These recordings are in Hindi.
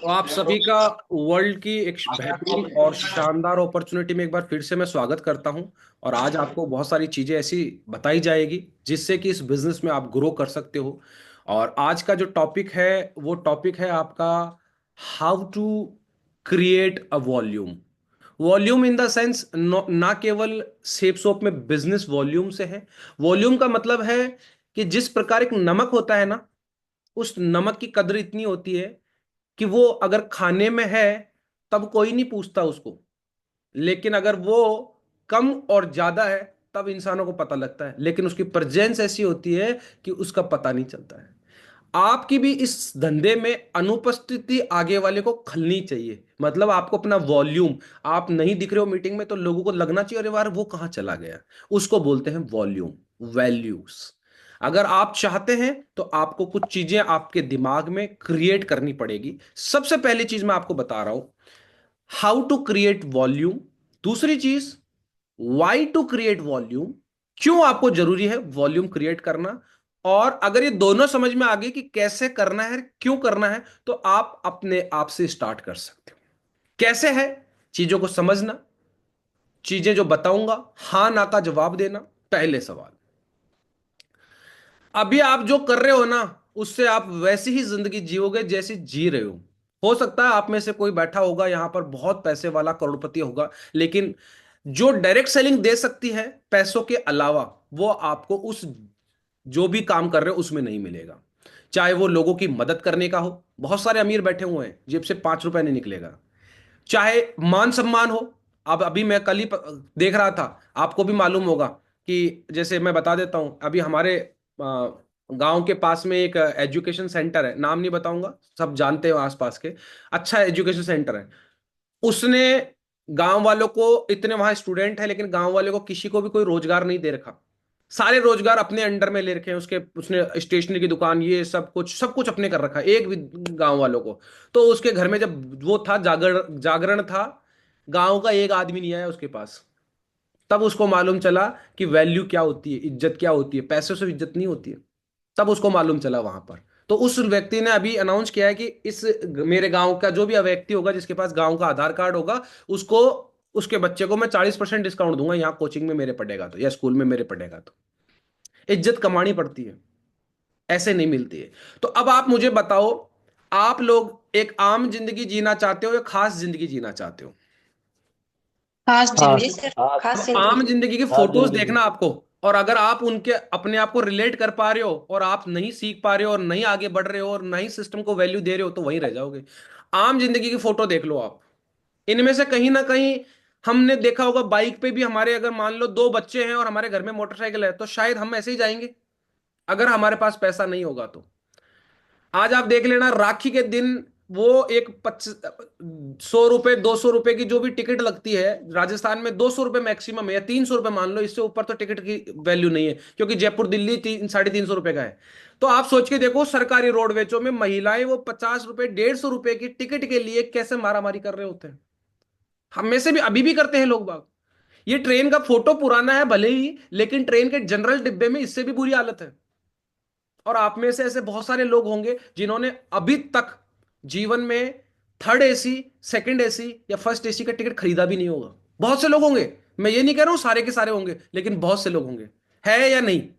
तो आप सभी का वर्ल्ड की एक बेहतरीन और शानदार अपॉर्चुनिटी में एक बार फिर से मैं स्वागत करता हूं। और आज आपको बहुत सारी चीजें ऐसी बताई जाएगी जिससे कि इस बिजनेस में आप ग्रो कर सकते हो। और आज का जो टॉपिक है वो टॉपिक है आपका how to create a volume. Volume in the sense ना केवल सेप सोप में बिजनेस वॉल्यूम से है। वॉल्यूम का मतलब है कि जिस प्रकार एक नमक होता है ना, उस नमक की कद्र इतनी होती है कि वो अगर खाने में है तब कोई नहीं पूछता उसको, लेकिन अगर वो कम और ज्यादा है तब इंसानों को पता लगता है, लेकिन उसकी प्रेजेंस ऐसी होती है कि उसका पता नहीं चलता है। आपकी भी इस धंधे में अनुपस्थिति आगे वाले को खलनी चाहिए। मतलब आपको अपना वॉल्यूम, आप नहीं दिख रहे हो मीटिंग में तो लोगों को लगना चाहिए अरे यार वो कहाँ चला गया। उसको बोलते हैं वॉल्यूम, वैल्यूज। अगर आप चाहते हैं तो आपको कुछ चीजें आपके दिमाग में क्रिएट करनी पड़ेगी। सबसे पहली चीज मैं आपको बता रहा हूं, हाउ टू क्रिएट वॉल्यूम। दूसरी चीज, वाई टू क्रिएट वॉल्यूम, क्यों आपको जरूरी है वॉल्यूम क्रिएट करना। और अगर ये दोनों समझ में आ गए कि कैसे करना है, क्यों करना है, तो आप अपने आप से स्टार्ट कर सकते हो। कैसे है? चीजों को समझना, चीजें जो बताऊंगा हां ना का जवाब देना। पहले सवाल, अभी आप जो कर रहे हो ना उससे आप वैसी ही जिंदगी जियोगे जैसी जी रहे हो सकता है आप में से कोई बैठा होगा यहां पर बहुत पैसे वाला करोड़पति होगा, लेकिन जो डायरेक्ट सेलिंग दे सकती है पैसों के अलावा, वो आपको उस जो भी काम कर रहे हो उसमें नहीं मिलेगा। चाहे वो लोगों की मदद करने का हो, बहुत सारे अमीर बैठे हुए हैं जेब से 5 रुपए नहीं निकलेगा। चाहे मान सम्मान हो, अब अभी मैं कल ही देख रहा था, आपको भी मालूम होगा कि जैसे मैं बता देता हूं, अभी हमारे गांव के पास में एक एजुकेशन सेंटर है, नाम नहीं बताऊंगा, सब जानते हो आसपास के। अच्छा एजुकेशन सेंटर है। उसने गांव वालों को, इतने वहां स्टूडेंट है लेकिन गांव वालों को किसी को भी कोई रोजगार नहीं दे रखा। सारे रोजगार अपने अंडर में ले रखे हैं उसके। उसने स्टेशनरी की दुकान, ये सब कुछ अपने कर रखा है, एक भी गांव वालों को। तो उसके घर में जब वो था, जागरण था, गांव का एक आदमी नहीं आया उसके पास। तब उसको मालूम चला कि वैल्यू क्या होती है, इज्जत क्या होती है, पैसे से इज्जत नहीं होती है। तब उसको मालूम चला वहां पर। तो उस व्यक्ति ने अभी अनाउंस किया है कि इस मेरे गांव का जो भी व्यक्ति होगा जिसके पास गांव का आधार कार्ड होगा, उसको, उसके बच्चे को मैं 40% डिस्काउंट दूंगा यहाँ कोचिंग में मेरे पढ़ेगा तो, या स्कूल में मेरे पढ़ेगा तो। इज्जत कमानी पड़ती है, ऐसे नहीं मिलती है। तो अब आप मुझे बताओ, आप लोग एक आम जिंदगी जीना चाहते हो या खास जिंदगी जीना चाहते हो? खास हाँ जिंदगी सर। खास अब आम जिंदगी। जिंदगी की हाँ फोटोज जिंदगी। देखना आपको, और अगर आप उनके अपने आप को रिलेट कर पा रहे हो और आप नहीं सीख पा रहे हो और नहीं आगे बढ़ रहे हो और नहीं सिस्टम को वैल्यू दे रहे हो तो वहीं रह जाओगे। आम जिंदगी की फोटो देख लो आप, इनमें से कहीं ना कहीं हमने देखा होगा। बाइक पे भी हमारे अगर मान लो दो बच्चे हैं और हमारे घर में मोटरसाइकिल है तो शायद हम ऐसे ही जाएंगे, अगर हमारे पास पैसा नहीं होगा तो। आज आप देख लेना, राखी के दिन वो एक 100 रुपए 200 रुपए की जो भी टिकट लगती है, राजस्थान में 200 रुपए मैक्सिमम है या 300 रुपए मान लो, इससे ऊपर तो टिकट की वैल्यू नहीं है, क्योंकि जयपुर दिल्ली 350 रुपए का है। तो आप सोच के देखो, सरकारी रोडवेजों में महिलाएं वो 50 रुपए 150 रुपए की टिकट के लिए कैसे मारामारी कर रहे होते हैं। हम में से भी अभी भी करते हैं लोग बाग। ये ट्रेन का फोटो पुराना है भले ही, लेकिन ट्रेन के जनरल डिब्बे में इससे भी बुरी हालत है। और आप में से ऐसे बहुत सारे लोग होंगे जिन्होंने अभी तक जीवन में थर्ड एसी, सेकंड एसी या फर्स्ट एसी का टिकट खरीदा भी नहीं होगा। बहुत से लोग होंगे, मैं ये नहीं कह रहा हूं सारे के सारे होंगे, लेकिन बहुत से लोग होंगे। है या नहीं? है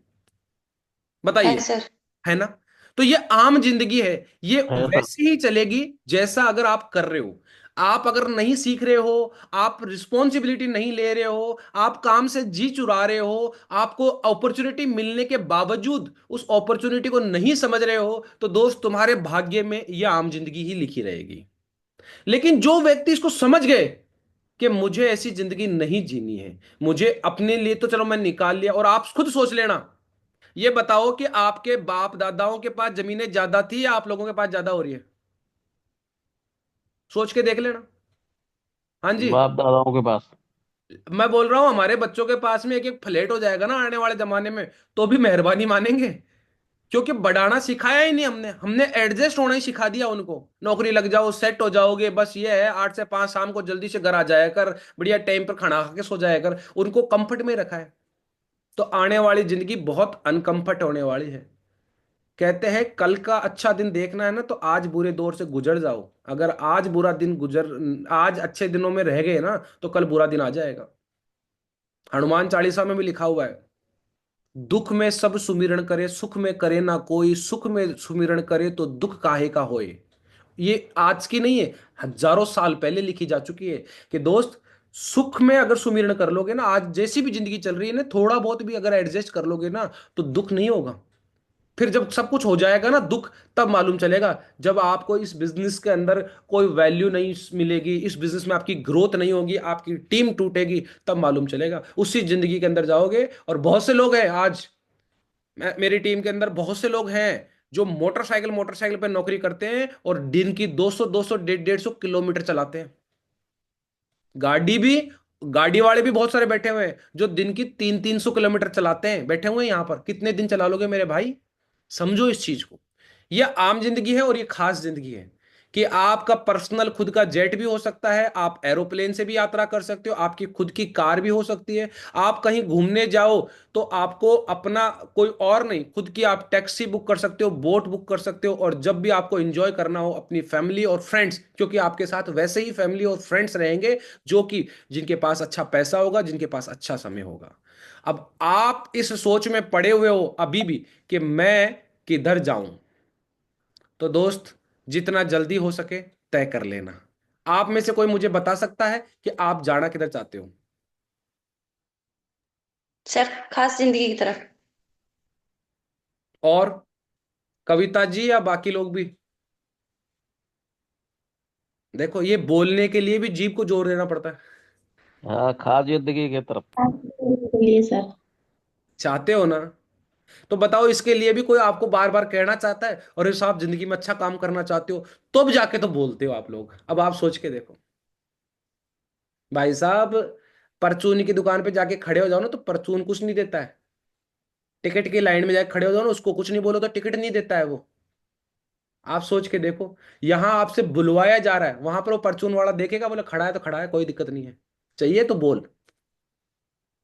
बताइए। सर। है ना? तो ये आम जिंदगी है। ये है सर। वैसी ही चलेगी जैसा अगर आप कर रहे हो। आप अगर नहीं सीख रहे हो, आप रिस्पॉन्सिबिलिटी नहीं ले रहे हो, आप काम से जी चुरा रहे हो, आपको अपॉर्चुनिटी मिलने के बावजूद उस अपॉर्चुनिटी को नहीं समझ रहे हो, तो दोस्त तुम्हारे भाग्य में यह आम जिंदगी ही लिखी रहेगी। लेकिन जो व्यक्ति इसको समझ गए कि मुझे ऐसी जिंदगी नहीं जीनी है, मुझे अपने लिए तो चलो मैं निकाल लिया। और आप खुद सोच लेना, ये बताओ कि आपके बाप दादाओं के पास जमीनें ज्यादा थी या आप लोगों के पास ज्यादा हो रही है? सोच के देख लेना। हाँ जी। बाप दादाओं के पास। मैं बोल रहा हूं हमारे बच्चों के पास में एक एक फ्लैट हो जाएगा ना आने वाले जमाने में, तो भी मेहरबानी मानेंगे। क्योंकि बढ़ाना सिखाया ही नहीं हमने, हमने एडजस्ट होना ही सिखा दिया उनको। नौकरी लग जाओ, सेट हो जाओगे, बस ये है 8 से 5 शाम को जल्दी से घर आ जाया कर, बढ़िया टाइम पर खाना खा के सो जाया कर, उनको कंफर्ट में रखा है। तो आने वाली जिंदगी बहुत अनकंफर्ट होने वाली है। कहते हैं कल का अच्छा दिन देखना है ना तो आज बुरे दौर से गुजर जाओ। अगर आज बुरा दिन गुजर आज अच्छे दिनों में रह गए ना तो कल बुरा दिन आ जाएगा। हनुमान चालीसा में भी लिखा हुआ है, दुख में सब सुमिरन करे सुख में करे ना कोई, सुख में सुमिरन करे तो दुख काहे का होए। ये आज की नहीं है, हजारों साल पहले लिखी जा चुकी है कि दोस्त, सुख में अगर सुमिरन कर लोगे ना, आज जैसी भी जिंदगी चल रही है ना, थोड़ा बहुत भी अगर एडजस्ट कर लोगे ना तो दुख नहीं होगा। फिर जब सब कुछ हो जाएगा ना दुख तब मालूम चलेगा, जब आपको इस बिजनेस के अंदर कोई वैल्यू नहीं मिलेगी, इस बिजनेस में आपकी ग्रोथ नहीं होगी, आपकी टीम टूटेगी, तब मालूम चलेगा। उसी जिंदगी के अंदर जाओगे। और बहुत से लोग हैं आज, मेरी टीम के अंदर बहुत से लोग हैं जो मोटरसाइकिल मोटरसाइकिल पे नौकरी करते हैं और दिन की 200 200 150 किलोमीटर चलाते हैं। गाड़ी भी, गाड़ी वाले भी बहुत सारे बैठे हुए हैं जो दिन की 300 300 किलोमीटर चलाते हैं, बैठे हुए हैं यहां पर। कितने दिन चला लोगे मेरे भाई? समझो इस चीज को। ये आम जिंदगी है और ये खास जिंदगी है कि आपका पर्सनल खुद का जेट भी हो सकता है, आप एरोप्लेन से भी यात्रा कर सकते हो, आपकी खुद की कार भी हो सकती है। आप कहीं घूमने जाओ तो आपको अपना कोई और नहीं, खुद की आप टैक्सी बुक कर सकते हो, बोट बुक कर सकते हो। और जब भी आपको एंजॉय करना हो अपनी फैमिली और फ्रेंड्स, क्योंकि आपके साथ वैसे ही फैमिली और फ्रेंड्स रहेंगे जो कि जिनके पास अच्छा पैसा होगा, जिनके पास अच्छा समय होगा। अब आप इस सोच में पड़े हुए हो अभी भी कि मैं किधर जाऊं, तो दोस्त, जितना जल्दी हो सके तय कर लेना। आप में से कोई मुझे बता सकता है कि आप जाना किधर चाहते हो? सर, खास जिंदगी की तरफ। और कविता जी या बाकी लोग भी? देखो, ये बोलने के लिए भी जीभ को जोर देना पड़ता है। हाँ, खास जिंदगी की तरफ। लिए सर। चाहते हो ना? तो बताओ, इसके लिए भी कोई आपको बार बार कहना चाहता है? और इस आप जिंदगी में अच्छा काम करना चाहते हो तो भी जाके तो बोलते हो आप लोग। अब आप सोच के देखो भाई साहब, परचून की दुकान पे जाके खड़े हो जाओ ना तो परचून कुछ नहीं देता है। टिकट की लाइन में जाके खड़े हो जाओ ना, उसको कुछ नहीं बोलो तो टिकट नहीं देता है वो। आप सोच के देखो, यहां आपसे बुलवाया जा रहा है, वहां पर वो परचून वाला देखेगा, बोले खड़ा है तो खड़ा है, कोई दिक्कत नहीं है, चाहिए तो बोल।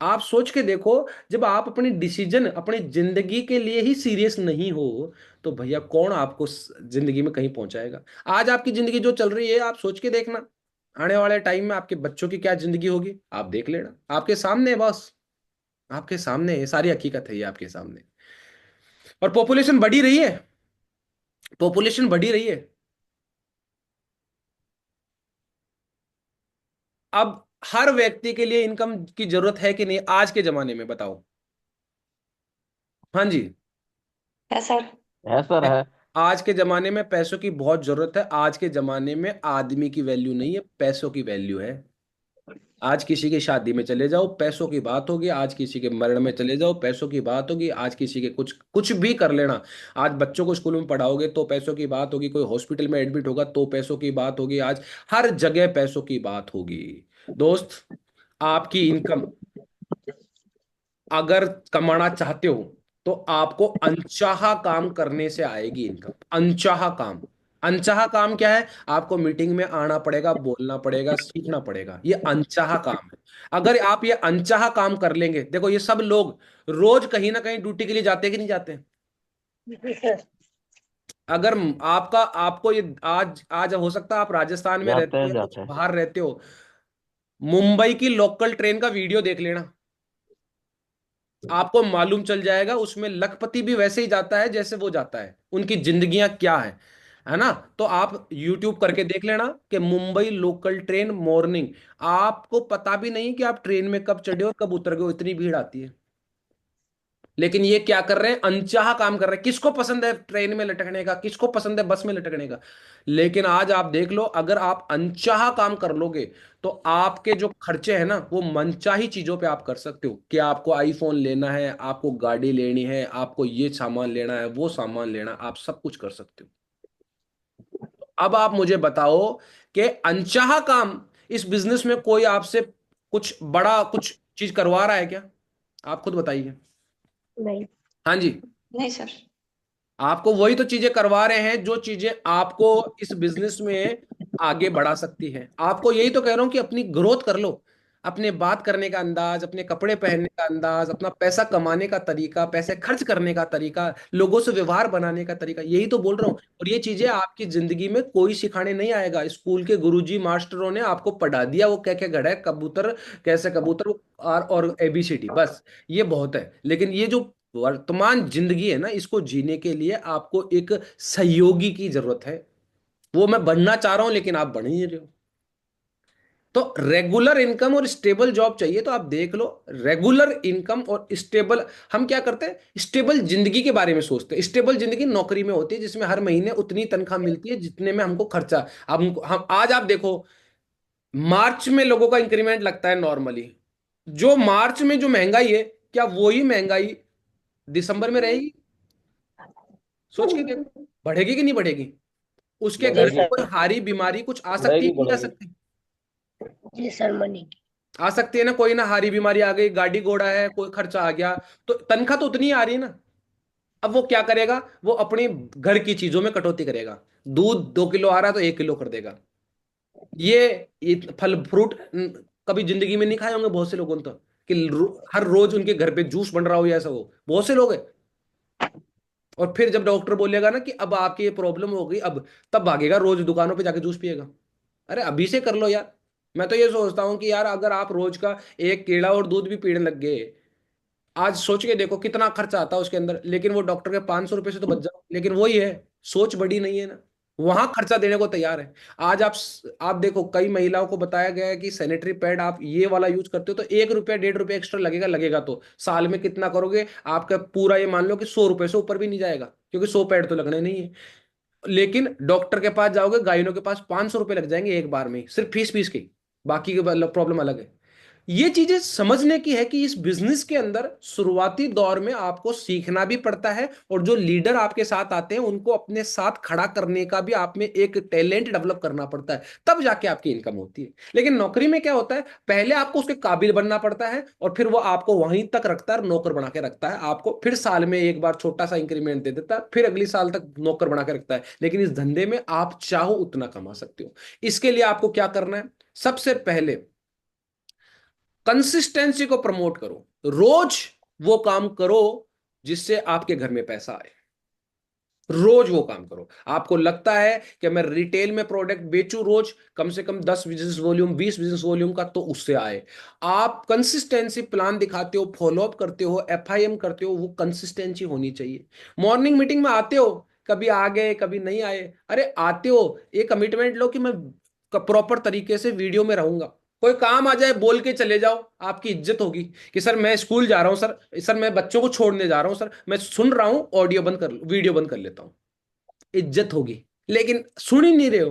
आप सोच के देखो, जब आप अपनी डिसीजन अपनी जिंदगी के लिए ही सीरियस नहीं हो तो भैया कौन आपको जिंदगी में कहीं पहुंचाएगा? आज आपकी जिंदगी जो चल रही है, आप सोच के देखना, आने वाले टाइम में आपके बच्चों की क्या जिंदगी होगी, आप देख लेना। आपके सामने है बॉस, आपके सामने है, सारी हकीकत है ये आपके सामने। और पॉपुलेशन बढ़ी रही है, पॉपुलेशन बढ़ी रही है। अब हर व्यक्ति के लिए इनकम की जरूरत है कि नहीं आज के जमाने में, बताओ। हाँ जी। है सर। है सर, है। आज के जमाने में पैसों की बहुत जरूरत है। आज के जमाने में आदमी की वैल्यू नहीं है, पैसों की वैल्यू है। आज किसी की शादी में चले जाओ पैसों की बात होगी, आज किसी के मरण में चले जाओ पैसों की बात होगी, आज किसी के कुछ कुछ भी कर लेना। आज बच्चों को स्कूल में पढ़ाओगे तो पैसों की बात होगी, कोई हॉस्पिटल में एडमिट होगा तो पैसों की बात होगी, आज हर जगह पैसों की बात होगी। दोस्त, आपकी इनकम अगर कमाना चाहते हो तो आपको अनचाहा काम करने से आएगी इनकम। अनचाहा काम। अनचाहा काम क्या है? आपको मीटिंग में आना पड़ेगा, बोलना पड़ेगा, सीखना पड़ेगा, ये अनचाहा काम है। अगर आप ये अनचाहा काम कर लेंगे, देखो ये सब लोग रोज कहीं ना कहीं ड्यूटी के लिए जाते हैं कि नहीं जाते हैं? अगर आपका आपको ये आज आज हो सकता है आप राजस्थान में जाते रहते हो हैं, या कुछ जाते हैं। बाहर रहते हो, मुंबई की लोकल ट्रेन का वीडियो देख लेना, आपको मालूम चल जाएगा। उसमें लखपति भी वैसे ही जाता है जैसे वो जाता है, उनकी जिंदगियां क्या है ना? तो आप YouTube करके देख लेना कि मुंबई लोकल ट्रेन मॉर्निंग, आपको पता भी नहीं कि आप ट्रेन में कब चढ़े और कब उतर गए, इतनी भीड़ आती है। लेकिन ये क्या कर रहे हैं? अनचाहा काम कर रहे हैं। किसको पसंद है ट्रेन में लटकने का, किसको पसंद है बस में लटकने का? लेकिन आज आप देख लो, अगर आप अनचाहा काम कर लोगे तो आपके जो खर्चे हैं ना वो मनचाही चीजों पे आप कर सकते हो। कि आपको आईफोन लेना है, आपको गाड़ी लेनी है, आपको ये सामान लेना है, वो सामान लेना, आप सब कुछ कर सकते हो। अब आप मुझे बताओ कि अनचाहा काम इस बिजनेस में कोई आपसे कुछ बड़ा कुछ चीज करवा रहा है क्या? आप खुद बताइए। नहीं। हाँ जी। नहीं सर। आपको वही तो चीजें करवा रहे हैं जो चीजें आपको इस बिजनेस में आगे बढ़ा सकती हैं। आपको यही तो कह रहा हूं कि अपनी ग्रोथ कर लो। अपने बात करने का अंदाज, अपने कपड़े पहनने का अंदाज, अपना पैसा कमाने का तरीका, पैसे खर्च करने का तरीका, लोगों से व्यवहार बनाने का तरीका, यही तो बोल रहा हूँ। और ये चीजें आपकी जिंदगी में कोई सिखाने नहीं आएगा। स्कूल के गुरुजी मास्टरों ने आपको पढ़ा दिया, वो क्या क्या गढ़ा है, कबूतर कैसे, कबूतर और ABCD, बस ये बहुत है। लेकिन ये जो वर्तमान जिंदगी है ना, इसको जीने के लिए आपको एक सहयोगी की जरूरत है। वो मैं बनना चाह रहा हूं, लेकिन आप बन ही नहीं रहे हो। तो रेगुलर इनकम और स्टेबल जॉब चाहिए, तो आप देख लो रेगुलर इनकम और स्टेबल। हम क्या करते हैं, स्टेबल जिंदगी के बारे में सोचते हैं। स्टेबल जिंदगी नौकरी में होती है, जिसमें हर महीने उतनी तनख्वाह मिलती है जितने में हमको खर्चा। अब हम आज आप देखो, मार्च में लोगों का इंक्रीमेंट लगता है नॉर्मली। जो मार्च में जो महंगाई है, क्या वही महंगाई दिसंबर में रहेगी? सोच के देखो, बढ़ेगी कि नहीं बढ़ेगी? उसके घर जी में बढ़ेगी, कोई सर। हारी बीमारी कुछ आ सकती है बढ़ेगी, कि नहीं आ बढ़ेगी। सकती? जी सर, मनी। आ सकती है ना, कोई ना हारी बीमारी आ गई, गाड़ी घोड़ा है, कोई खर्चा आ गया, तो तनख्वाह तो उतनी ही आ रही है ना। अब वो क्या करेगा, वो अपनी घर की चीजों में कटौती करेगा। दूध 2 किलो आ रहा है तो 1 किलो कर देगा। ये फल फ्रूट कभी जिंदगी में नहीं खाए होंगे बहुत से लोगों ने, तो कि हर रोज उनके घर पे जूस बन रहा हो या ऐसा हो, बहुत से लोग हैं। और फिर जब डॉक्टर बोलेगा ना कि अब आपकी ये प्रॉब्लम हो गई, अब तब भागेगा रोज दुकानों पे जाके जूस पिएगा। अरे अभी से कर लो यार। मैं तो ये सोचता हूँ कि यार अगर आप रोज का एक केला और दूध भी पीने लग गए, आज सोच के देखो कितना खर्चा आता है उसके अंदर। लेकिन वो डॉक्टर के 500 रुपए से तो बच जाओ, लेकिन वही है, सोच बड़ी नहीं है ना, वहां खर्चा देने को तैयार है। आज आप देखो, कई महिलाओं को बताया गया है कि सैनिटरी पैड आप ये वाला यूज करते हो तो 1 रुपया 1.5 रुपया एक्स्ट्रा लगेगा, लगेगा तो साल में कितना करोगे, आपका पूरा ये मान लो कि 100 रुपए से ऊपर भी नहीं जाएगा, क्योंकि 100 पैड तो लगने नहीं है। लेकिन डॉक्टर के पास जाओगे, गायनों के पास 500 रुपए लग जाएंगे एक बार में, सिर्फ फीस फीस की। बाकी की प्रॉब्लम अलग है। ये चीजें समझने की है कि इस बिजनेस के अंदर शुरुआती दौर में आपको सीखना भी पड़ता है, और जो लीडर आपके साथ आते हैं उनको अपने साथ खड़ा करने का भी आप में एक टैलेंट डेवलप करना पड़ता है, तब जाके आपकी इनकम होती है। लेकिन नौकरी में क्या होता है, पहले आपको उसके काबिल बनना पड़ता है, और फिर वो आपको वहीं तक रखता है, नौकर बना के रखता है आपको, फिर साल में एक बार छोटा सा इंक्रीमेंट दे देता है, फिर अगली साल तक नौकर बना के रखता है। लेकिन इस धंधे में आप चाहो उतना कमा सकते हो। इसके लिए आपको क्या करना है, सबसे पहले कंसिस्टेंसी को प्रमोट करो। रोज वो काम करो जिससे आपके घर में पैसा आए। रोज वो काम करो। आपको लगता है कि मैं रिटेल में प्रोडक्ट बेचूं रोज, कम से कम 10 बिजनेस वॉल्यूम, 20 बिजनेस वॉल्यूम का, तो उससे आए। आप कंसिस्टेंसी प्लान दिखाते हो, फॉलोअप करते हो, FIM करते हो, वो कंसिस्टेंसी होनी चाहिए। मॉर्निंग मीटिंग में आते हो, कभी आ गए कभी नहीं आए, अरे आते हो, एक कमिटमेंट लो कि मैं प्रॉपर तरीके से वीडियो में रहूंगा। कोई काम आ जाए बोल के चले जाओ, आपकी इज्जत होगी कि सर मैं स्कूल जा रहा हूं सर, सर मैं बच्चों को छोड़ने जा रहा हूं सर, मैं सुन रहा हूं, ऑडियो बंद कर, वीडियो बंद कर लेता हूं। इज्जत होगी। लेकिन सुन ही नहीं रहे हो,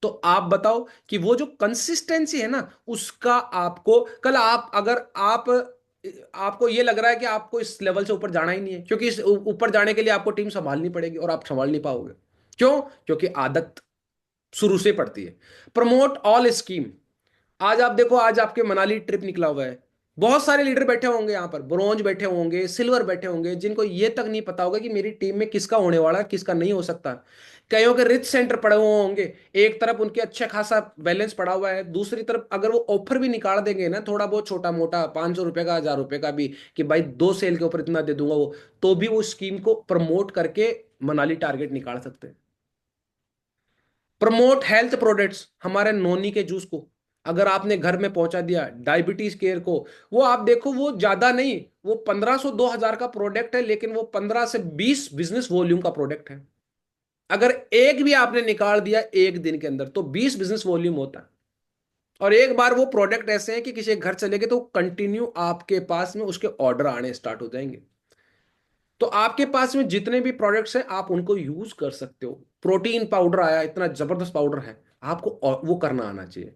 तो आप बताओ कि वो जो कंसिस्टेंसी है ना, उसका आपको कल आप अगर आप आपको ये लग रहा है कि आपको इस लेवल से ऊपर जाना ही नहीं है, क्योंकि इस ऊपर जाने के लिए आपको टीम संभालनी पड़ेगी, और आप संभाल नहीं पाओगे। क्यों? क्योंकि आदत शुरू से पड़ती है। Promote all scheme. आज आप देखो, आज आपके मनाली ट्रिप निकला हुआ है, बहुत सारे लीडर बैठे होंगे यहाँ पर, ब्रोंज बैठे होंगे, सिल्वर बैठे होंगे, जिनको ये तक नहीं पता होगा कि मेरी टीम में किसका होने वाला है, किसका नहीं हो सकता। कईयों के रिच सेंटर पड़े हुए होंगे, एक तरफ उनके अच्छा खासा बैलेंस पड़ा हुआ है, दूसरी तरफ अगर वो ऑफर भी निकाल देंगे ना, थोड़ा बहुत छोटा मोटा, 500 रुपए का, 1000 रुपए का भी, कि भाई 2 सेल के ऊपर इतना दे दूंगा, वो तो भी वो स्कीम को प्रमोट करके मनाली टारगेट निकाल सकते हैं। प्रमोट हेल्थ प्रोडक्ट्स, हमारे नोनी के जूस को अगर आपने घर में पहुंचा दिया, डायबिटीज केयर को, वो आप देखो, वो ज्यादा नहीं, वो 1500 2000 का प्रोडक्ट है, लेकिन वो 15 से 20 बिजनेस वॉल्यूम का प्रोडक्ट है। अगर एक भी आपने निकाल दिया एक दिन के अंदर, तो 20 बिजनेस वॉल्यूम होता है। और एक बार वो प्रोडक्ट ऐसे हैं कि किसी के घर चले गए तो कंटिन्यू आपके पास में उसके ऑर्डर आने स्टार्ट हो जाएंगे। तो आपके पास में जितने भी प्रोडक्ट्स हैं, आप उनको यूज कर सकते हो। प्रोटीन पाउडर आया, इतना जबरदस्त पाउडर है, आपको वो करना आना चाहिए।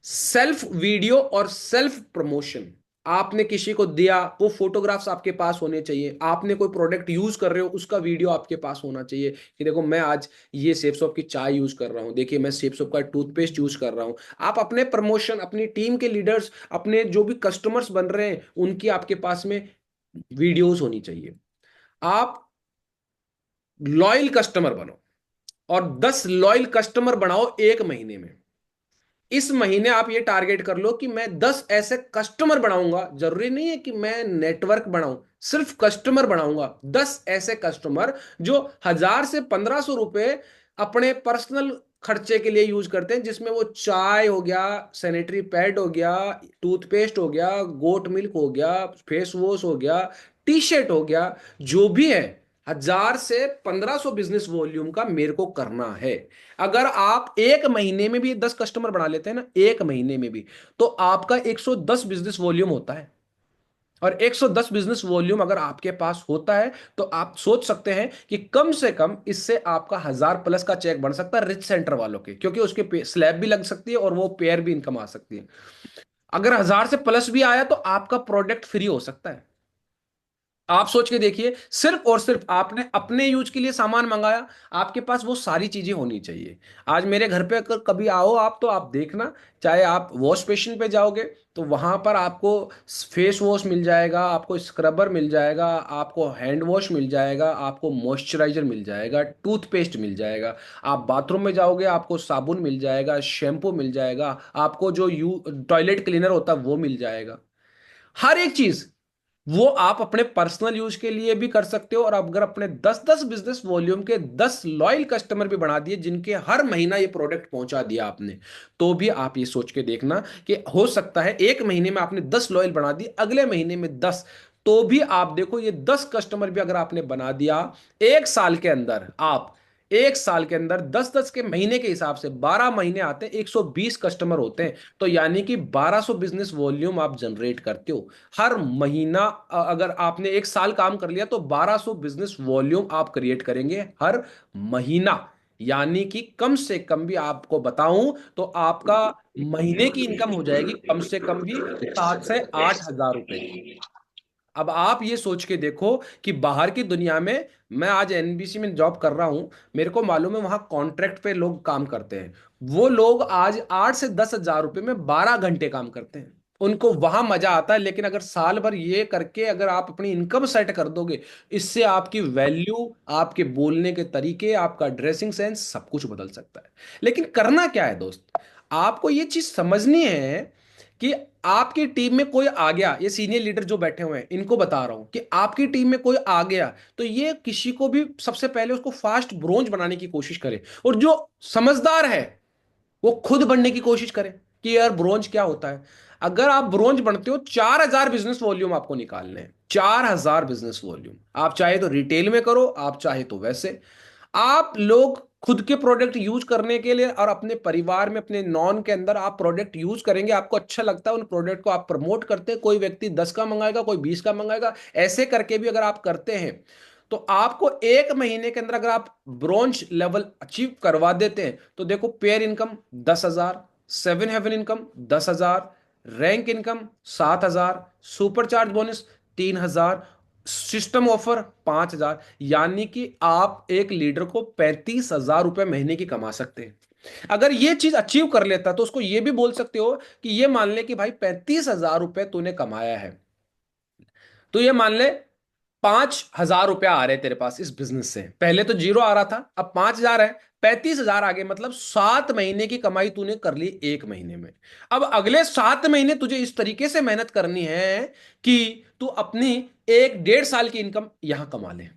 सेल्फ वीडियो और सेल्फ प्रमोशन, आपने किसी को दिया, वो फोटोग्राफ्स आपके पास होने चाहिए। आपने कोई प्रोडक्ट यूज कर रहे हो, उसका वीडियो आपके पास होना चाहिए कि देखो मैं आज ये सेपसॉप की चाय यूज कर रहा हूं, देखिए मैं सेपसॉप का टूथपेस्ट यूज कर रहा हूं। आप अपने प्रमोशन, अपनी टीम के लीडर्स, अपने जो भी कस्टमर्स बन रहे हैं, उनकी आपके पास में वीडियोस होनी चाहिए। आप लॉयल कस्टमर बनो, और 10 लॉयल कस्टमर बनाओ एक महीने में। इस महीने आप ये टारगेट कर लो कि मैं 10 ऐसे कस्टमर बनाऊंगा। जरूरी नहीं है कि मैं नेटवर्क बनाऊं, सिर्फ कस्टमर बनाऊंगा। 10 ऐसे कस्टमर जो 1,000 से 1,500 रुपए अपने पर्सनल खर्चे के लिए यूज करते हैं, जिसमें वो चाय हो गया, सैनिटरी पैड हो गया, टूथपेस्ट हो गया, गोट मिल्क हो गया, फेस वॉश हो गया, टी शर्ट हो गया, जो भी है। 1,000 से 1,500 बिजनेस वॉल्यूम का मेरे को करना है। अगर आप एक महीने में भी 10 कस्टमर बना लेते हैं ना, एक महीने में भी, तो आपका 110 बिजनेस वॉल्यूम होता है। और 110 बिजनेस वॉल्यूम अगर आपके पास होता है, तो आप सोच सकते हैं कि कम से कम इससे आपका 1,000 प्लस का चेक बन सकता है रिच सेंटर वालों के, क्योंकि उसके स्लैब भी लग सकती है और वो पेयर भी इनकम आ सकती है। अगर 1,000 से प्लस भी आया तो आपका प्रोडक्ट फ्री हो सकता है। आप सोच के देखिए, सिर्फ और सिर्फ आपने अपने यूज के लिए सामान मंगाया, आपके पास वो सारी चीजें होनी चाहिए। आज मेरे घर पे अगर कभी आओ आप, तो आप देखना, चाहे आप वॉश बेसिन पे जाओगे तो वहां पर आपको फेस वॉश मिल जाएगा, आपको स्क्रबर मिल जाएगा, आपको हैंड वॉश मिल जाएगा, आपको मॉइस्चराइजर मिल जाएगा, टूथपेस्ट मिल जाएगा। आप बाथरूम में जाओगे, आपको साबुन मिल जाएगा, शैम्पू मिल जाएगा, आपको जो यू टॉयलेट क्लीनर होता है वो मिल जाएगा। हर एक चीज वो आप अपने पर्सनल यूज के लिए भी कर सकते हो। और अगर अपने 10-10 बिजनेस वॉल्यूम के 10 लॉयल कस्टमर भी बना दिए, जिनके हर महीना ये प्रोडक्ट पहुंचा दिया आपने, तो भी आप ये सोच के देखना कि हो सकता है एक महीने में आपने 10 लॉयल बना दिए, अगले महीने में 10, तो भी आप देखो ये 10 कस्टमर भी अगर आपने बना दिया, एक साल के अंदर आप, एक साल के अंदर 10-10 के महीने के हिसाब से 12 महीने आते हैं, 120 कस्टमर होते हैं। तो यानी कि 1,200 बिजनेस वॉल्यूम आप जनरेट करते हो हर महीना। अगर आपने एक साल काम कर लिया तो 1,200 बिजनेस वॉल्यूम आप क्रिएट करेंगे हर महीना। यानी कि कम से कम भी आपको बताऊं तो आपका महीने की इनकम हो जाएगी कम से कम भी 7 से 8 हजार रुपए की। अब आप ये सोच के देखो कि बाहर की दुनिया में, मैं आज एनबीसी में जॉब कर रहा हूं, मेरे को मालूम है वहां कॉन्ट्रैक्ट पे लोग काम करते हैं। वो लोग आज 8 से 10 हजार रुपए में 12 घंटे काम करते हैं। उनको वहां मजा आता है। लेकिन अगर साल भर ये करके अगर आप अपनी इनकम सेट कर दोगे, इससे आपकी वैल्यू, आपके बोलने के तरीके, आपका ड्रेसिंग सेंस, सब कुछ बदल सकता है। लेकिन करना क्या है दोस्त, आपको ये चीज समझनी है कि आपकी टीम में कोई आ गया, ये सीनियर लीडर जो बैठे हुए हैं इनको बता रहा हूं कि आपकी टीम में कोई आ गया, तो ये किसी को भी सबसे पहले उसको फास्ट ब्रोंज बनाने की कोशिश करे। और जो समझदार है वो खुद बनने की कोशिश करे कि यार ब्रोंज क्या होता है। अगर आप ब्रोंज बनते हो, 4,000 बिजनेस वॉल्यूम आपको निकालने हैं, 4,000 बिजनेस वॉल्यूम। आप चाहे तो रिटेल में करो, आप चाहे तो वैसे। आप लोग खुद के प्रोडक्ट यूज करने के लिए और अपने परिवार में, अपने नॉन के अंदर आप प्रोडक्ट यूज करेंगे, आपको अच्छा लगता है, उन प्रोडक्ट को आप प्रमोट करते हैं। कोई व्यक्ति 10 का मंगाएगा, कोई 20 का मंगाएगा, ऐसे करके भी अगर आप करते हैं, तो आपको एक महीने के अंदर अगर आप ब्रॉन्ज लेवल अचीव करवा देते हैं, तो देखो pair income 10,000, 7 heaven income 10,000, rank income 7,000, super charge bonus 3,000, system offer 5,000। यानी कि आप एक लीडर को 35,000 रुपए महीने की कमा सकते हैं। अगर ये चीज अचीव कर लेता तो उसको ये भी बोल सकते हो कि ये मान ले कि भाई 35,000 रुपए तूने कमाया है, तो ये मान ले 5,000 रुपया आ रहे हैं तेरे पास इस बिजनेस से। पहले तो जीरो आ रहा था, अब 5,000 है, 35,000 आ गए, मतलब 7 महीने की कमाई तूने कर ली एक महीने में। अब अगले 7 महीने तुझे इस तरीके से मेहनत करनी है कि तू अपनी 1-1.5 साल की इनकम यहां कमा ले।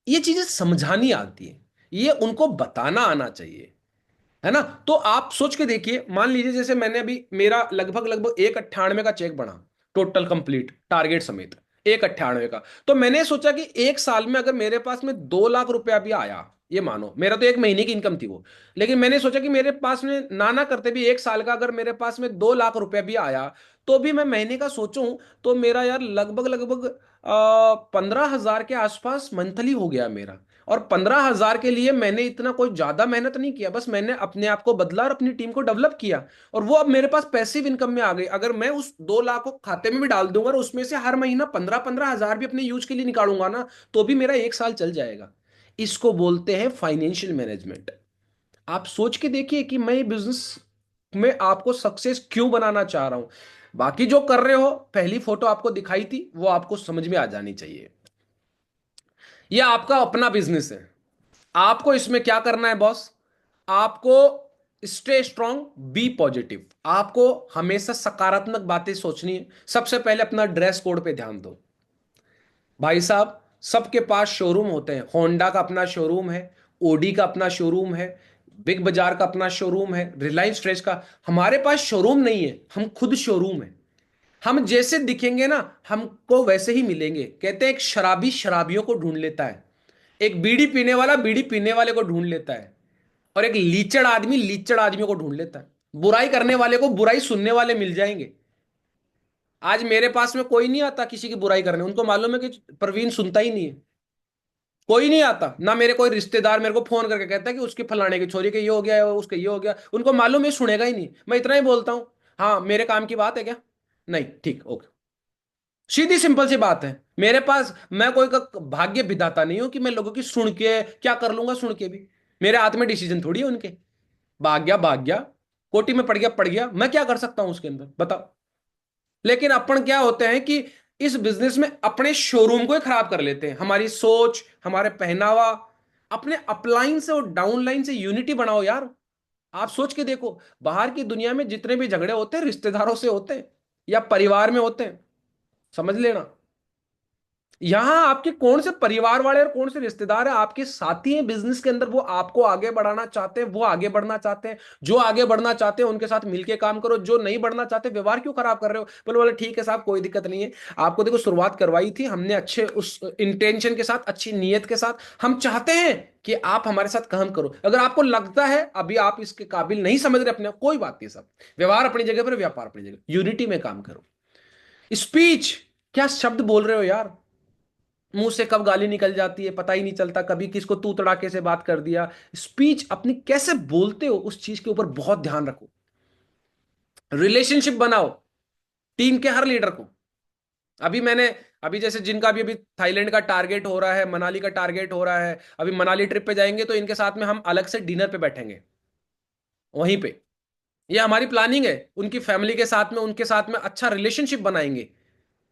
ये चीजें समझानी आती है, ये उनको बताना आना चाहिए, है ना। तो आप सोच के देखिए, मान लीजिए जैसे मैंने अभी, मेरा लगभग लगभग 198 का चेक बना, टोटल कंप्लीट टारगेट समेत 198 का। तो मैंने सोचा कि एक साल में अगर मेरे पास में 2 लाख रुपया भी आया, ये मानो मेरा तो एक महीने की इनकम थी वो, लेकिन मैंने सोचा कि मेरे पास में ना ना करते भी एक साल का अगर मेरे पास में 2 लाख रुपया भी आया, तो भी मैं महीने का सोचूं तो मेरा यार लगभग लगभग 15,000 के आसपास मंथली हो गया मेरा। और 15,000 के लिए मैंने इतना कोई ज्यादा मेहनत नहीं किया, बस मैंने अपने आप को बदला और अपनी टीम को डेवलप किया। और वो अब मेरे पास पैसिव इनकम में आ गई। अगर मैं उस 2 लाख को खाते में भी डाल दूंगा और उसमें से हर महीना 15-15 हजार भी अपने यूज के लिए निकालूंगा ना, तो भी मेरा एक साल चल जाएगा। इसको बोलते हैं फाइनेंशियल मैनेजमेंट। आप सोच के देखिए कि मैं बिजनेस में आपको सक्सेस क्यों बनाना चाह रहा हूं। बाकी जो कर रहे हो, पहली फोटो आपको दिखाई थी, वो आपको समझ में आ जानी चाहिए। ये आपका अपना बिजनेस है। आपको इसमें क्या करना है बॉस, आपको स्टे स्ट्रांग, बी पॉजिटिव। आपको हमेशा सकारात्मक बातें सोचनी है। सबसे पहले अपना ड्रेस कोड पे ध्यान दो। भाई साहब, सबके पास शोरूम होते हैं। होंडा का अपना शोरूम है, ओडी का अपना शोरूम है, बिग बाजार का अपना शोरूम है, रिलायंस फ्रेश का। हमारे पास शोरूम नहीं है, हम खुद शोरूम है। हम जैसे दिखेंगे ना, हमको वैसे ही मिलेंगे। कहते हैं एक शराबी शराबियों को ढूंढ लेता है, एक बीड़ी पीने वाला बीड़ी पीने वाले को ढूंढ लेता है, और एक लीचड़ आदमी लीचड़ आदमी को ढूंढ लेता है। बुराई करने वाले को बुराई सुनने वाले मिल जाएंगे। आज मेरे पास में कोई नहीं आता किसी की बुराई करने, उनको मालूम है कि प्रवीण सुनता ही नहीं है। कोई नहीं आता ना। मेरे कोई रिश्तेदार मेरे को फोन करके कहता है कि उसकी फलाने की छोरी के ये हो गया, उसके ये हो गया। उनको मालूम है सुनेगा ही नहीं। मैं इतना ही बोलता हूं, हाँ मेरे काम की बात है क्या? नहीं, ठीक, ओके। सीधी सिंपल सी बात है। मेरे पास, मैं कोई का भाग्य विधाता नहीं हूं कि मैं लोगों की सुन के क्या कर लूंगा। सुन के भी मेरे हाथ में डिसीजन थोड़ी है उनके। भाग गया, कोटी में पड़ गया, मैं क्या कर सकता हूं उसके अंदर, बताओ। लेकिन अपन क्या होते हैं कि इस बिजनेस में अपने शोरूम को ही खराब कर लेते हैं। हमारी सोच, हमारे पहनावा, अपने अपलाइन से और डाउनलाइन से यूनिटी बनाओ यार। आप सोच के देखो, बाहर की दुनिया में जितने भी झगड़े होते हैं रिश्तेदारों से होते हैं या परिवार में होते हैं, समझ लेना। यहां आपके कौन से परिवार वाले और कौन से रिश्तेदार हैं, आपके साथी हैं बिजनेस के अंदर। वो आपको आगे बढ़ाना चाहते हैं, वो आगे बढ़ना चाहते हैं। जो आगे बढ़ना चाहते हैं उनके साथ मिलके काम करो। जो नहीं बढ़ना चाहते, व्यवहार क्यों खराब कर रहे हो? बोले बोले ठीक है साहब, कोई दिक्कत नहीं है। आपको देखो, शुरुआत करवाई थी हमने अच्छे उस इंटेंशन के साथ, अच्छी नीयत के साथ। हम चाहते हैं कि आप हमारे साथ काम करो। अगर आपको लगता है अभी आप इसके काबिल नहीं समझ रहे अपने, कोई बात नहीं साहब। व्यवहार अपनी जगह पर, व्यापार अपनी जगह, यूनिटी में काम करो। स्पीच, क्या शब्द बोल रहे हो यार? मुंह से कब गाली निकल जाती है पता ही नहीं चलता। कभी किसको तू तड़ाके से बात कर दिया। स्पीच अपनी कैसे बोलते हो उस चीज के ऊपर बहुत ध्यान रखो। रिलेशनशिप बनाओ टीम के हर लीडर को। अभी मैंने, अभी जैसे जिनका भी अभी थाईलैंड का टारगेट हो रहा है, मनाली का टारगेट हो रहा है, अभी मनाली ट्रिप पे जाएंगे तो इनके साथ में हम अलग से डिनर पे बैठेंगे वहीं पे। ये हमारी प्लानिंग है। उनकी फैमिली के साथ में, उनके साथ में अच्छा रिलेशनशिप बनाएंगे,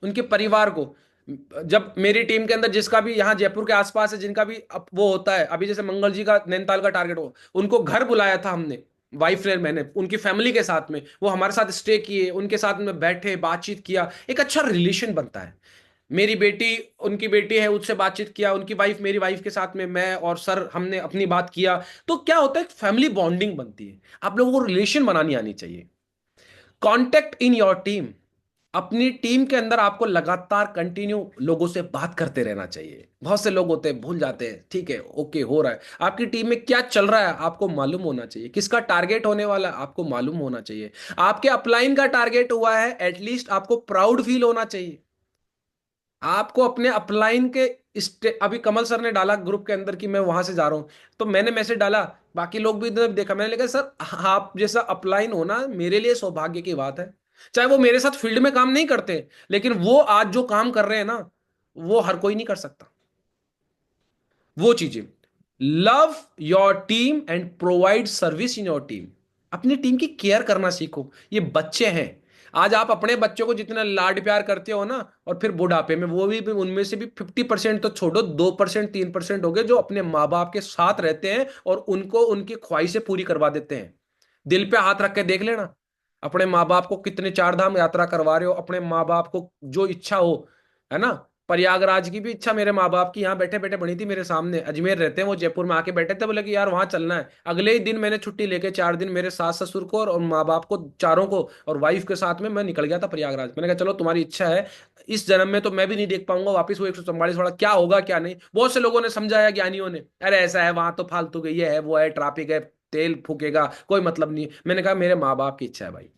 उनके परिवार को। जब मेरी टीम के अंदर जिसका भी यहाँ जयपुर के आसपास है, जिनका भी वो होता है, अभी जैसे मंगल जी का नैनीताल का टारगेट हो, उनको घर बुलाया था हमने, वाइफ ने, मैंने, उनकी फैमिली के साथ में। वो हमारे साथ स्टे किए, उनके साथ में बैठे, बातचीत किया। एक अच्छा रिलेशन बनता है। मेरी बेटी, उनकी बेटी है, उससे बातचीत किया, उनकी वाइफ, मेरी वाइफ के साथ में, मैं और सर हमने अपनी बात किया। तो क्या होता है, फैमिली बॉन्डिंग बनती है। आप लोगों को रिलेशन बनानी आनी चाहिए। कॉन्टेक्ट इन योर टीम, अपनी टीम के अंदर आपको लगातार कंटिन्यू लोगों से बात करते रहना चाहिए। बहुत से लोग होते हैं भूल जाते हैं, ठीक है ओके हो रहा है। आपकी टीम में क्या चल रहा है आपको मालूम होना चाहिए। किसका टारगेट होने वाला है आपको मालूम होना चाहिए। आपके अपलाइन का टारगेट हुआ है, एटलीस्ट आपको प्राउड फील होना चाहिए। आपको अपने अपलाइन के अभी कमल सर ने डाला ग्रुप के अंदर कि मैं वहां से जा रहा हूं, तो मैंने मैसेज डाला, बाकी लोग भी इधर देखा। मैंने लिखा सर आप जैसा अपलाइन होना मेरे लिए सौभाग्य की बात है। चाहे वो मेरे साथ फील्ड में काम नहीं करते, लेकिन वो आज जो काम कर रहे हैं ना, वो हर कोई नहीं कर सकता वो चीजें। Love your team and provide service in your team. अपनी टीम की केयर करना सीखो। ये बच्चे हैं। आज आप अपने बच्चों को जितना लाड प्यार करते हो ना, और फिर बुढ़ापे में वो भी उनमें से भी 50% तो छोड़ो, 2% 3% हो गए जो अपने माँ बाप के साथ रहते हैं और उनको उनकी ख्वाहिशें पूरी करवा देते हैं। दिल पे हाथ रख के देख लेना, अपने माँ बाप को कितने चार धाम यात्रा करवा रहे हो। अपने माँ बाप को जो इच्छा हो, है ना। प्रयागराज की भी इच्छा मेरे माँ बाप की यहाँ बैठे बैठे बनी थी मेरे सामने। अजमेर रहते हैं वो, जयपुर में आके बैठे थे, बोले कि यार वहां चलना है। अगले ही दिन मैंने छुट्टी लेके 4 दिन मेरे सास ससुर को और माँ बाप को चारों को और वाइफ के साथ में मैं निकल गया था प्रयागराज। मैंने कहा चलो तुम्हारी इच्छा है, इस जन्म में तो मैं भी नहीं देख पाऊंगा वापिस वो 144 वाला, क्या होगा क्या नहीं। बहुत से लोगों ने समझाया, ज्ञानियों ने, अरे ऐसा है वहां तो फालतू के ये है वो है, ट्रैफिक है, तेल फूकेगा, कोई मतलब नहीं है। मैंने कहा मेरे माँ बाप की इच्छा है भाई,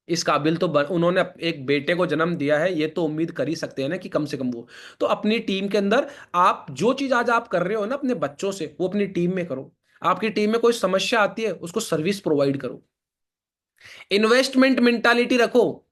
इस काबिल तो उन्होंने एक बेटे को जन्म दिया है, ये तो उम्मीद कर ही सकते हैं ना कि कम से कम वो। तो अपनी टीम के अंदर आप जो चीज आज आप कर रहे हो ना अपने बच्चों से, वो अपनी टीम में करो। आपकी टीम में कोई समस्या आती है, उसको सर्विस प्रोवाइड करो। इन्वेस्टमेंट मेंटालिटी रखो।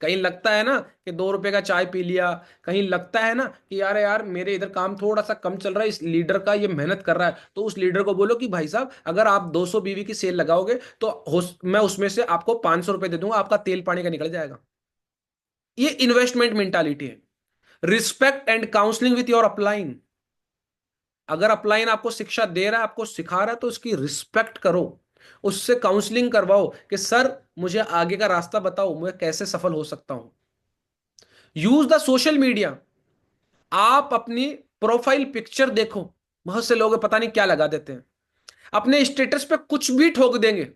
कहीं लगता है ना कि 2 रुपए का चाय पी लिया, कहीं लगता है ना कि यार यार मेरे इधर काम थोड़ा सा कम चल रहा है, इस लीडर का ये मेहनत कर रहा है, तो उस लीडर को बोलो कि भाई साहब अगर आप 200 बीवी की सेल लगाओगे तो मैं उसमें से आपको 500 रुपए दे दूंगा, आपका तेल पानी का निकल जाएगा। ये इन्वेस्टमेंट मेंटालिटी है। Respect and counselling with your upline. अगर अपलाइन आपको शिक्षा दे रहा है, आपको सिखा रहा है, तो उसकी रिस्पेक्ट करो। उससे काउंसलिंग करवाओ कि सर मुझे आगे का रास्ता बताओ, मैं कैसे सफल हो सकता हूं। Use the social media. आप अपनी प्रोफाइल पिक्चर देखो, बहुत से लोग पता नहीं क्या लगा देते हैं, अपने स्टेटस पे कुछ भी ठोक देंगे।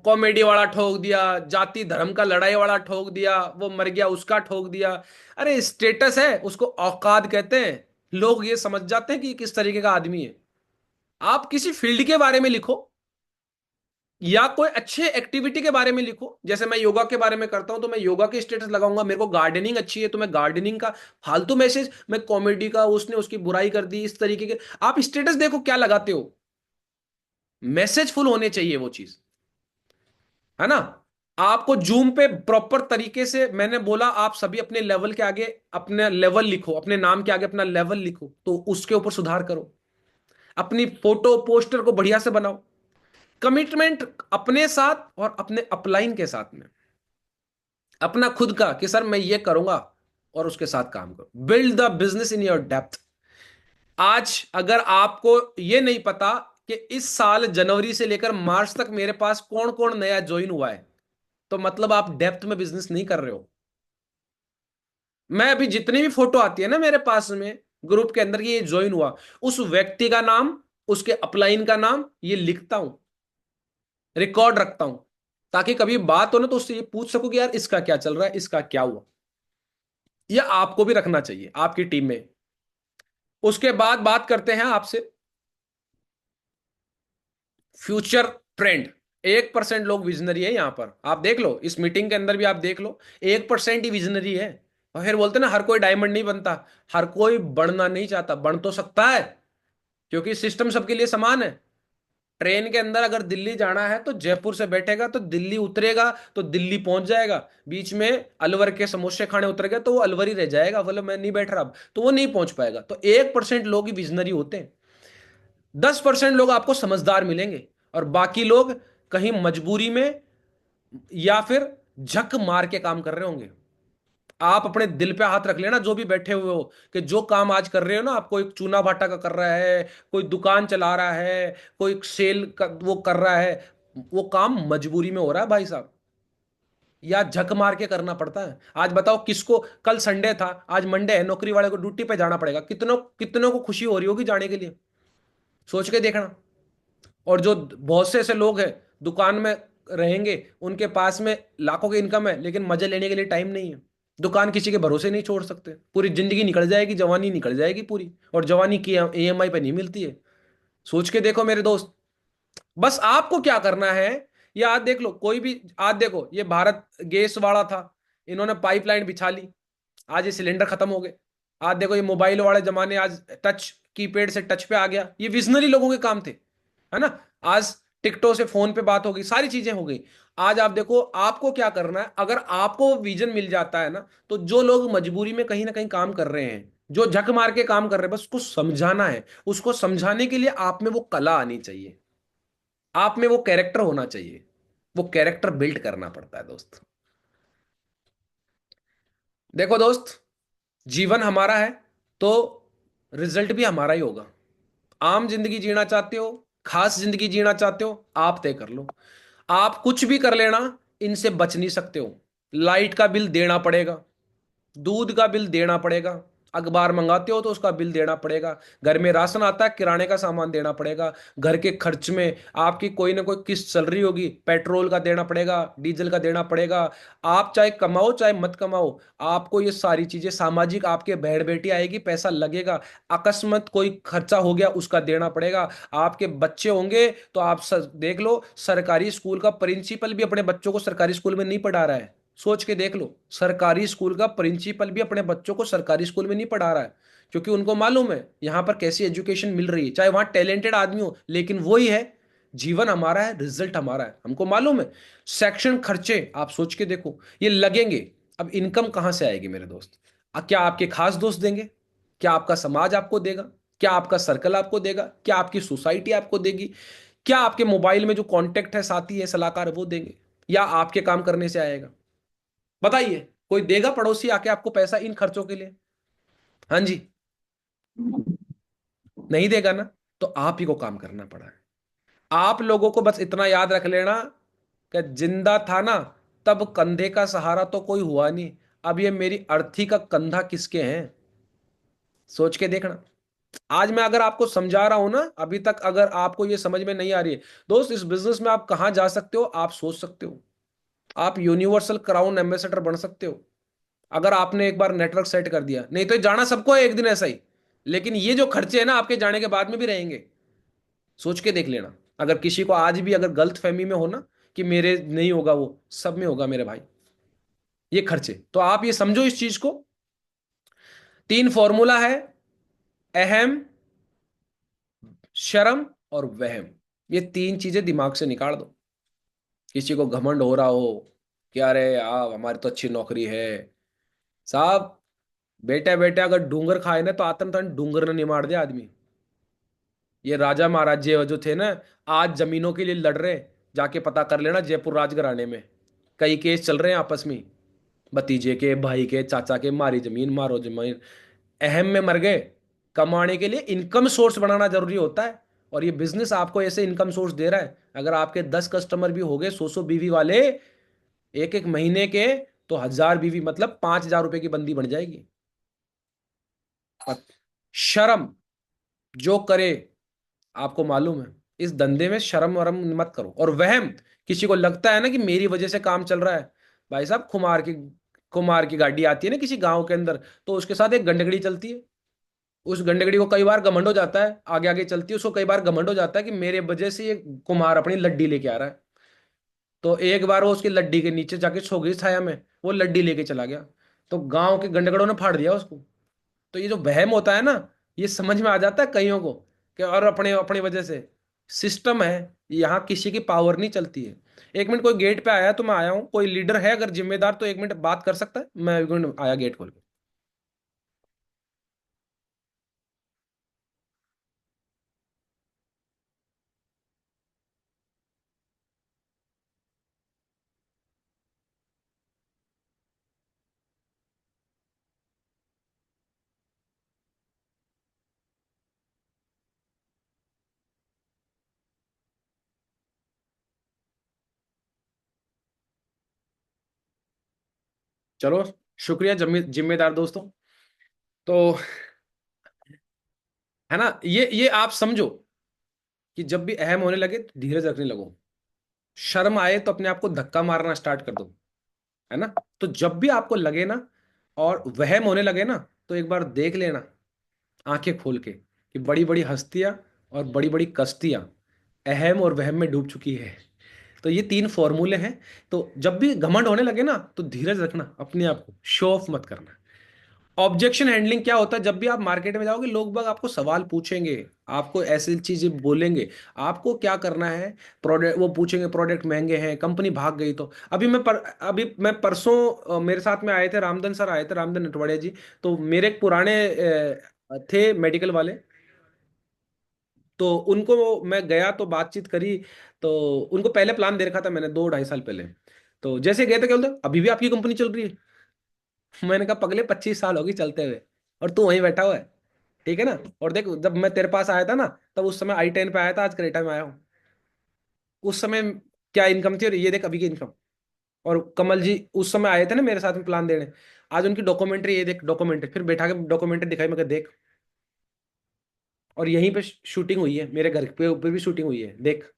कॉमेडी वाला ठोक दिया, जाति धर्म का लड़ाई वाला ठोक दिया, वो मर गया उसका ठोक दिया। अरे स्टेटस है, उसको औकात कहते हैं। लोग ये समझ जाते हैं कि किस तरीके का आदमी है। आप किसी फील्ड के बारे में लिखो, या कोई अच्छे एक्टिविटी के बारे में लिखो। जैसे मैं योगा के बारे में करता हूं तो मैं योगा के स्टेटस लगाऊंगा। मेरे को गार्डनिंग अच्छी है तो मैं गार्डनिंग का। फालतू मैसेज, मैं कॉमेडी का, उसने उसकी बुराई कर दी, इस तरीके के आप स्टेटस देखो क्या लगाते हो। मैसेजफुल होने चाहिए वो चीज, है ना। आपको जूम पे प्रॉपर तरीके से, मैंने बोला आप सभी अपने लेवल के आगे अपने लेवल लिखो, अपने नाम के आगे अपना लेवल लिखो, तो उसके ऊपर सुधार करो। अपनी फोटो पोस्टर को बढ़िया से बनाओ। कमिटमेंट अपने साथ और अपने अपलाइन के साथ में, अपना खुद का कि सर मैं ये करूंगा, और उसके साथ काम करो। Build the business in your depth. आज अगर आपको ये नहीं पता कि इस साल जनवरी से लेकर मार्च तक मेरे पास कौन कौन नया ज्वाइन हुआ है, तो मतलब आप डेप्थ में बिजनेस नहीं कर रहे हो। मैं अभी जितनी भी फोटो आती है ना मेरे पास में ग्रुप के अंदर, ये ज्वाइन हुआ, उस व्यक्ति का नाम, उसके अपलाइन का नाम ये लिखता हूं, रिकॉर्ड रखता हूं, ताकि कभी बात हो ना तो उससे ये पूछ सकूं कि यार इसका क्या चल रहा है, इसका क्या हुआ। यह आपको भी रखना चाहिए आपकी टीम में। उसके बाद बात करते हैं आपसे फ्यूचर ट्रेंड। 1% लोग विजनरी है यहां पर, आप देख लो इस मीटिंग के अंदर भी आप देख लो, 1% ही विजनरी है। और फिर बोलते ना हर कोई डायमंड नहीं बनता, हर कोई बढ़ना नहीं चाहता। बन तो सकता है, क्योंकि सिस्टम सबके लिए समान है। ट्रेन के अंदर अगर दिल्ली जाना है तो जयपुर से बैठेगा तो दिल्ली उतरेगा तो दिल्ली पहुंच जाएगा। बीच में अलवर के समोसे खाने उतर गया तो वो अलवर ही रह जाएगा, बोले मैं नहीं बैठ रहा अब, तो वो नहीं पहुंच पाएगा। तो 1% लोग ही विजनरी होते हैं। 10% लोग आपको समझदार मिलेंगे, और बाकी लोग कहीं मजबूरी में या फिर झक मार के काम कर रहे होंगे। आप अपने दिल पे हाथ रख लेना जो भी बैठे हुए हो, कि जो काम आज कर रहे हो ना, आप कोई चूना भाटा का कर रहा है, कोई दुकान चला रहा है, कोई सेल का वो कर रहा है, वो काम मजबूरी में हो रहा है भाई साहब, या झक मार के करना पड़ता है। आज बताओ किसको, कल संडे था आज मंडे है, नौकरी वाले को ड्यूटी पे जाना पड़ेगा, कितनों कितनों को खुशी हो रही होगी जाने के लिए, सोच के देखना। और जो बहुत से ऐसे लोग हैं दुकान में रहेंगे, उनके पास में लाखों की इनकम है लेकिन मजे लेने के लिए टाइम नहीं है। दुकान किसी के भरोसे नहीं छोड़ सकते, पूरी जिंदगी निकल जाएगी, जवानी निकल जाएगी पूरी, और जवानी की ईएमआई पे नहीं मिलती है। सोच के देखो मेरे दोस्त। बस आपको क्या करना है, ये आज देख लो, कोई भी आज देखो, ये भारत गैस वाला था, इन्होंने पाइपलाइन बिछा ली, आज ये सिलेंडर खत्म हो गए। आज देखो ये मोबाइल वाले जमाने, आज टच कीपैड से टच पे आ गया, ये विजनरी लोगों के काम थे, है ना। आज टिकटों से फोन पे बात हो गई, सारी चीजें हो गई। आज आप देखो आपको क्या करना है, अगर आपको विजन मिल जाता है ना, तो जो लोग मजबूरी में कहीं ना कहीं काम कर रहे हैं, जो झक मार के काम कर रहे हैं, बस उसको समझाना है। उसको समझाने के लिए आप में वो कला आनी चाहिए, आप में वो कैरेक्टर होना चाहिए। वो कैरेक्टर बिल्ड करना पड़ता है दोस्त। देखो दोस्त, जीवन हमारा है तो रिजल्ट भी हमारा ही होगा। आम जिंदगी जीना चाहते हो, खास जिंदगी जीना चाहते हो, आप तय कर लो। आप कुछ भी कर लेना, इनसे बच नहीं सकते हो। लाइट का बिल देना पड़ेगा, दूध का बिल देना पड़ेगा, अखबार मंगाते हो तो उसका बिल देना पड़ेगा, घर में राशन आता है किराने का सामान देना पड़ेगा, घर के खर्च में आपकी कोई ना कोई किस्त चल रही होगी, पेट्रोल का देना पड़ेगा, डीजल का देना पड़ेगा। आप चाहे कमाओ चाहे मत कमाओ, आपको ये सारी चीजें सामाजिक, आपके बहन बेटी आएगी पैसा लगेगा, अकस्मात कोई खर्चा हो गया उसका देना पड़ेगा। आपके बच्चे होंगे तो आप देख लो, सरकारी स्कूल का प्रिंसिपल भी अपने बच्चों को सरकारी स्कूल में नहीं पढ़ा रहा है। सोच के देख लो, सरकारी स्कूल का प्रिंसिपल भी अपने बच्चों को सरकारी स्कूल में नहीं पढ़ा रहा है, क्योंकि उनको मालूम है यहां पर कैसी एजुकेशन मिल रही है, चाहे वहां टैलेंटेड आदमी हो। लेकिन वही है, जीवन हमारा है, रिजल्ट हमारा है, हमको मालूम है। सेक्शन खर्चे आप सोच के देखो, ये लगेंगे। अब इनकम कहां से आएगी मेरे दोस्त? क्या आपके खास दोस्त देंगे? क्या आपका समाज आपको देगा? क्या आपका सर्कल आपको देगा? क्या आपकी सोसाइटी आपको देगी? क्या आपके मोबाइल में जो कांटेक्ट है, साथी है, सलाहकार है, वो देंगे? या आपके काम करने से आएगा? बताइए, कोई देगा पड़ोसी आके आपको पैसा इन खर्चों के लिए? हाँ जी, नहीं देगा ना। तो आप ही को काम करना पड़ा है। आप लोगों को बस इतना याद रख लेना कि जिंदा था ना तब कंधे का सहारा तो कोई हुआ नहीं, अब ये मेरी अर्थी का कंधा किसके हैं, सोच के देखना। आज मैं अगर आपको समझा रहा हूं ना, अभी तक अगर आपको ये समझ में नहीं आ रही है दोस्त, इस बिजनेस में आप कहां जा सकते हो, आप सोच सकते हो। आप यूनिवर्सल क्राउन एम्बेसडर बन सकते हो अगर आपने एक बार नेटवर्क सेट कर दिया। नहीं तो जाना सबको है एक दिन ऐसा ही, लेकिन ये जो खर्चे हैं ना आपके जाने के बाद में भी रहेंगे। सोच के देख लेना, अगर किसी को आज भी अगर गलत फहमी में हो ना कि मेरे नहीं होगा, वो सब में होगा मेरे भाई, ये खर्चे। तो आप ये समझो इस चीज को, 3 फॉर्मूला है, अहम, शर्म और वहम। ये 3 चीजें दिमाग से निकाल दो। किसी को घमंड हो रहा हो कि अरे यार हमारी तो अच्छी नौकरी है, साहब बेटा बेटा अगर डूंगर खाए ना तो आतन तन डूंगर ने निमार दे आदमी। ये राजा महाराजे जो थे ना, आज जमीनों के लिए लड़ रहे, जाके पता कर लेना जयपुर राजघराने में कई केस चल रहे हैं आपस में, भतीजे के, भाई के, चाचा के, मारी जमीन मारो जमीन। अहम में मर गए। कमाने के लिए इनकम सोर्स बनाना जरूरी होता है, और ये बिजनेस आपको ऐसे इनकम सोर्स दे रहा है। अगर आपके 10 कस्टमर भी हो गए 100-100 बीवी वाले एक एक महीने के, तो 1000 बीवी मतलब 5000 रुपए की बंदी बन जाएगी। शर्म जो करे, आपको मालूम है इस धंधे में शर्म वरम मत करो। और वहम, किसी को लगता है ना कि मेरी वजह से काम चल रहा है, भाई साहब कुमार की गाड़ी आती है ना किसी गांव के अंदर, तो उसके साथ एक गंडगड़ी चलती है। उस गंडगड़ी को कई बार घमंड हो जाता है, आगे आगे चलती है, उसको कई बार घमंड हो जाता है कि मेरे वजह से ये कुमार अपनी लड्डी लेके आ रहा है। तो एक बार वो उसकी लड्डी के नीचे जाके सो गई छाया में, वो लड्डी लेके चला गया, तो गांव के गंडगड़ों ने फाड़ दिया उसको। तो ये जो वहम होता है ना, ये समझ में आ जाता है कईयों को कि और अपने अपनी वजह से सिस्टम है, यहाँ किसी की पावर नहीं चलती है। 1 मिनट, कोई गेट पे आया तो मैं आया हूँ, कोई लीडर है अगर जिम्मेदार तो 1 मिनट बात कर सकता है, मैं 1 मिनट आया गेट खोल के। चलो, शुक्रिया जिम्मेदार दोस्तों। तो है ना, ये आप समझो कि जब भी अहम होने लगे तो धीरज रखने लगो, शर्म आए तो अपने आप को धक्का मारना स्टार्ट कर दो, है ना। तो जब भी आपको लगे ना और वहम होने लगे ना, तो एक बार देख लेना आंखें खोल के कि बड़ी बड़ी हस्तियां और बड़ी बड़ी कश्तियां अहम और वहम में डूब चुकी है। तो ये 3 फॉर्मूले हैं। तो जब भी घमंड होने लगे ना तो धीरज रखना, अपने आप को शो ऑफ मत करना। ऑब्जेक्शन हैंडलिंग क्या होता है, जब भी आप मार्केट में जाओगे लोग बाग आपको सवाल पूछेंगे, आपको ऐसी चीजें बोलेंगे, आपको क्या करना है। प्रोडक्ट वो पूछेंगे, प्रोडक्ट महंगे हैं, कंपनी भाग गई तो। अभी मैं परसों मेरे साथ में आए थे रामधन सर, आए थे रामधन नटवड़िया जी। तो मेरे एक पुराने थे मेडिकल वाले, तो उनको मैं गया तो बातचीत करी। तो उनको पहले प्लान दे रखा था मैंने 2-2.5 साल पहले। तो जैसे गए थे क्या बोलते, अभी भी आपकी कंपनी चल रही है। मैंने कहा पगले 25 साल होगी चलते हुए, और तू वहीं बैठा हुआ है, ठीक है ना। और देख जब मैं तेरे पास आया था ना, तब उस समय i10 पे आया था, आज क्रेटा में आया हूँ। उस समय क्या इनकम थी और ये देख अभी की इनकम। और कमल जी उस समय आए थे ना मेरे साथ में प्लान देने, आज उनकी डॉक्यूमेंट्री, ये देख डॉक्यूमेंट्री, फिर बैठा के डॉक्यूमेंट्री दिखाई, मगर देख। और यहीं पे शूटिंग हुई है, मेरे घर पे ऊपर भी शूटिंग हुई है, देख।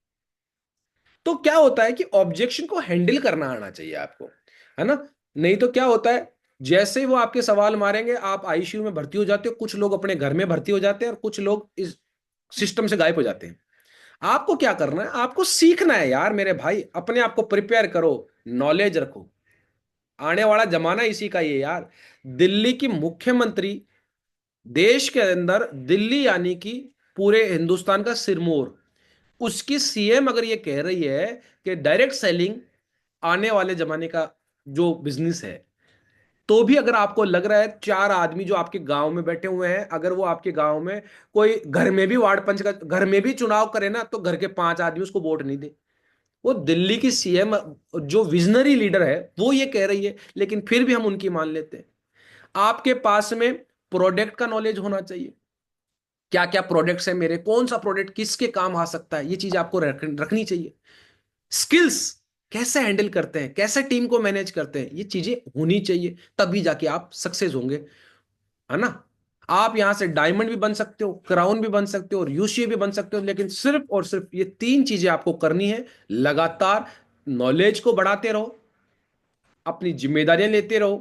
तो क्या होता है कि ऑब्जेक्शन को हैंडल करना आना चाहिए आपको, है ना। नहीं तो क्या होता है, जैसे ही वो आपके सवाल मारेंगे आप आईसीयू में भर्ती हो जाते हो, कुछ लोग अपने घर में भर्ती हो जाते हैं और कुछ लोग इस सिस्टम से गायब हो जाते हैं। आपको क्या करना है, आपको सीखना है यार मेरे भाई, अपने आप को प्रिपेयर करो, नॉलेज रखो। आने वाला जमाना इसी का ही है यार। दिल्ली की मुख्यमंत्री, देश के अंदर दिल्ली यानी कि पूरे हिंदुस्तान का सिरमौर, उसकी सीएम अगर ये कह रही है कि डायरेक्ट सेलिंग आने वाले जमाने का जो बिजनेस है, तो भी अगर आपको लग रहा है 4 आदमी जो आपके गांव में बैठे हुए हैं, अगर वो आपके गांव में कोई घर में भी वार्ड पंच का घर में भी चुनाव करे ना, तो घर के 5 आदमी उसको वोट नहीं दे। वो दिल्ली की सीएम जो विजनरी लीडर है वो ये कह रही है, लेकिन फिर भी हम उनकी मान लेते हैं। आपके पास में प्रोडक्ट का नॉलेज होना चाहिए, क्या क्या प्रोडक्ट्स है मेरे, कौन सा प्रोडक्ट किसके काम आ सकता है, ये चीज आपको रखनी चाहिए। स्किल्स, कैसे हैंडल करते हैं, कैसे टीम को मैनेज करते हैं, ये चीजें होनी चाहिए, तभी जाके आप सक्सेस होंगे, है ना। आप यहां से डायमंड भी बन सकते हो, क्राउन भी बन सकते हो और यूसीए भी बन सकते हो, लेकिन सिर्फ और सिर्फ ये 3 चीजें आपको करनी है। लगातार नॉलेज को बढ़ाते रहो, अपनी जिम्मेदारियां लेते रहो,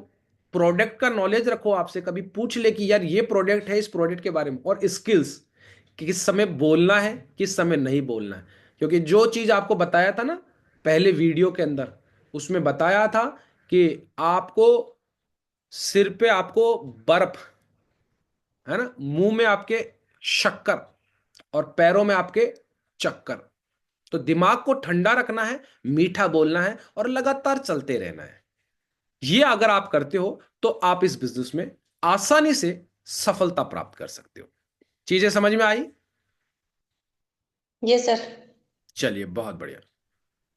प्रोडक्ट का नॉलेज रखो, आपसे कभी पूछ ले कि यार ये प्रोडक्ट है, इस प्रोडक्ट के बारे में, और स्किल्स कि किस समय बोलना है, किस समय नहीं बोलना है। क्योंकि जो चीज आपको बताया था ना पहले वीडियो के अंदर, उसमें बताया था कि आपको सिर पे आपको बर्फ, है ना, मुंह में आपके शक्कर और पैरों में आपके चक्कर। तो दिमाग को ठंडा रखना है, मीठा बोलना है और लगातार चलते रहना है। ये अगर आप करते हो तो आप इस बिजनेस में आसानी से सफलता प्राप्त कर सकते हो। चीजें समझ में आई? Yes sir. चलिए, बहुत बढ़िया।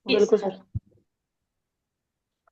बिल्कुल सर।